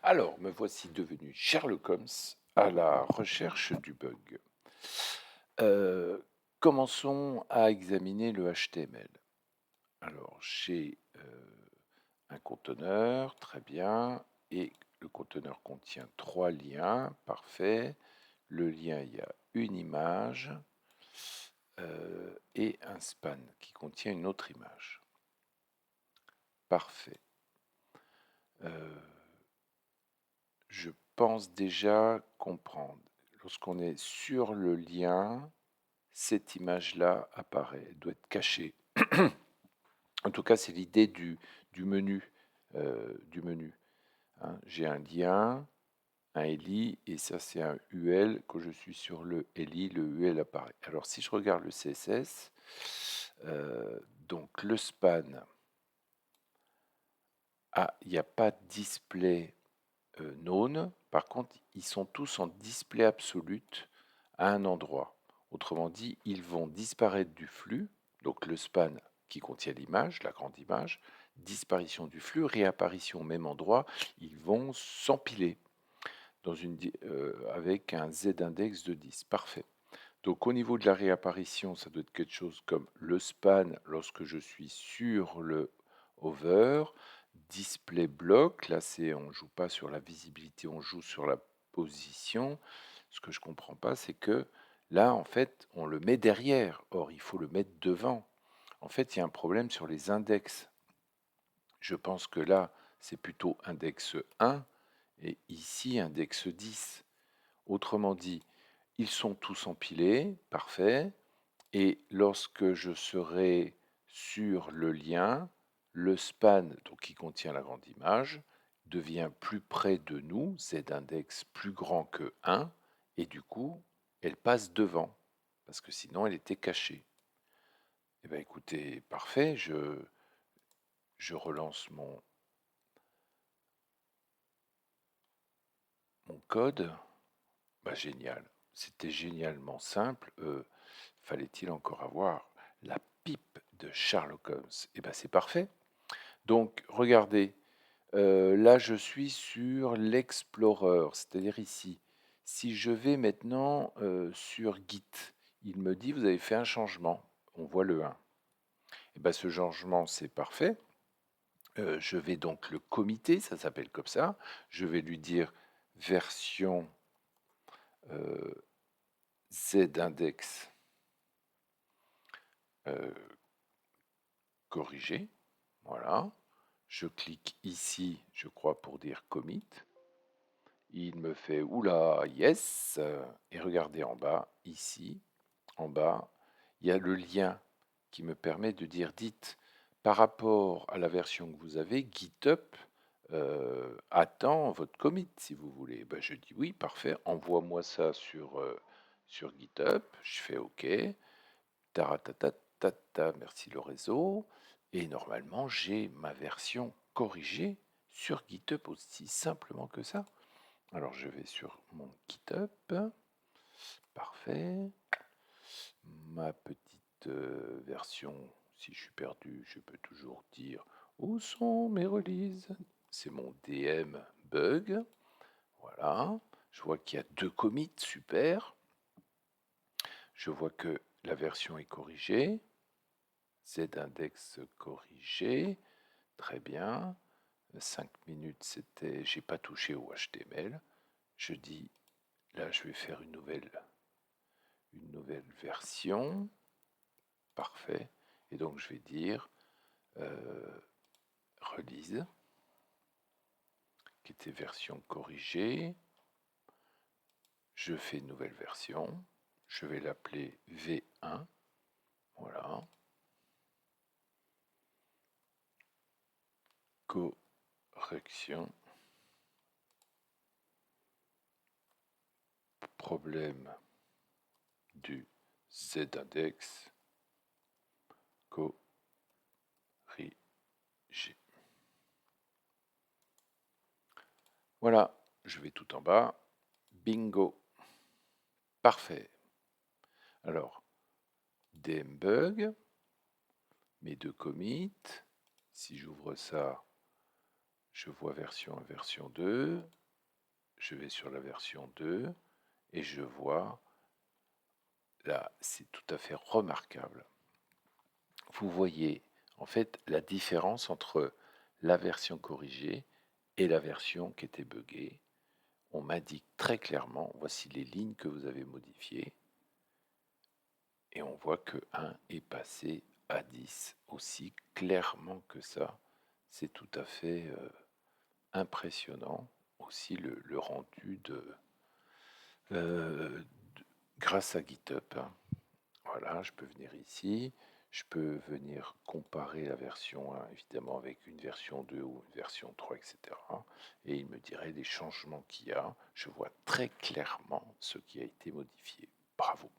Alors, me voici devenu Sherlock Holmes à la recherche du bug. Heu, Commençons à examiner le HTML. Alors, j'ai, un conteneur, très bien, et le conteneur contient 3 liens, parfait. Le lien, il y a une image, et un span qui contient une autre image. Parfait. Heu Je pense déjà comprendre. Lorsqu'on est sur le lien, cette image-là apparaît. Elle doit être cachée. En tout cas, c'est l'idée du menu. Du menu, hein. J'ai un lien, un LI, et ça c'est un UL. Quand je suis sur le LI, le UL apparaît. Alors si je regarde le CSS, donc le span, ah, il n'y a pas de display known. Par contre, ils sont tous en display absolute à un endroit. Autrement dit, ils vont disparaître du flux, donc le span qui contient l'image, la grande image, disparition du flux, réapparition au même endroit, ils vont s'empiler avec un z-index de 10. Parfait. Donc au niveau de la réapparition, ça doit être quelque chose comme le span lorsque je suis sur le hover, display block, là c'est on joue pas sur la visibilité, on joue sur la position. Ce que je comprends pas, c'est que là en fait, on le met derrière. Or, il faut le mettre devant. En fait, il y a un problème sur les index. Je pense que là, c'est plutôt index 1 et ici index 10. Autrement dit, ils sont tous empilés, parfait. Et lorsque je serai sur le lien, le span, donc qui contient la grande image, devient plus près de nous, z-index plus grand que 1, et du coup, elle passe devant, parce que sinon elle était cachée. Eh bien écoutez, parfait, je relance mon code. Bah, génial, c'était génialement simple. Fallait-il encore avoir la pipe de Sherlock Holmes? Eh ben c'est parfait. Donc regardez, là je suis sur l'Explorer, c'est-à-dire ici. Si je vais maintenant, sur Git, il me dit: «Vous avez fait un changement». On voit le 1. Et ben ce changement, c'est parfait. Je vais donc le committer, ça s'appelle comme ça. Je vais lui dire version, heu, z-index, heu, corrigée. Voilà. Je clique ici, je crois, pour dire commit. Il me fait oula, yes. Et regardez en bas, ici, en bas, il y a le lien qui me permet de dire dites par rapport à la version que vous avez, GitHub attend votre commit si vous voulez. Ben, je dis oui, parfait, envoie-moi ça sur GitHub. Je fais OK. Taratatata, merci le réseau. Et normalement, j'ai ma version corrigée sur GitHub aussi simplement que ça. Alors je vais sur mon GitHub. Parfait. Ma petite version, si je suis perdu, je peux toujours dire où sont mes releases. C'est mon DM bug. Voilà. Je vois qu'il y a 2 commits, super. Je vois que la version est corrigée. Z-index corrigé. Très bien. 5 minutes, c'était. J'ai pas touché au HTML. Je dis là, je vais faire une nouvelle version. Parfait. Et donc, je vais dire release, qui était version corrigée. Je fais une nouvelle version. Je vais l'appeler V1. Voilà. Correction. Problème du Z-index. Corrigé. Voilà, je vais tout en bas. Bingo. Parfait. Alors, dembug, mes 2 commits. Si j'ouvre ça, je vois version 1, version 2. je vais sur la version 2 et je vois, là, c'est tout à fait remarquable. Vous voyez en fait la différence entre la version corrigée et la version qui était buggée. On m'indique très clairement, voici les lignes que vous avez modifiées, et on voit que 1 est passé à 10 aussi clairement que ça. C'est tout à fait impressionnant aussi le rendu euh, grâce à GitHub, hein. Voilà, je peux venir ici, je peux venir comparer la version 1 évidemment avec une version 2 ou une version 3, etc. Et il me dirait les changements qu'il y a. Je vois très clairement ce qui a été modifié. Bravo.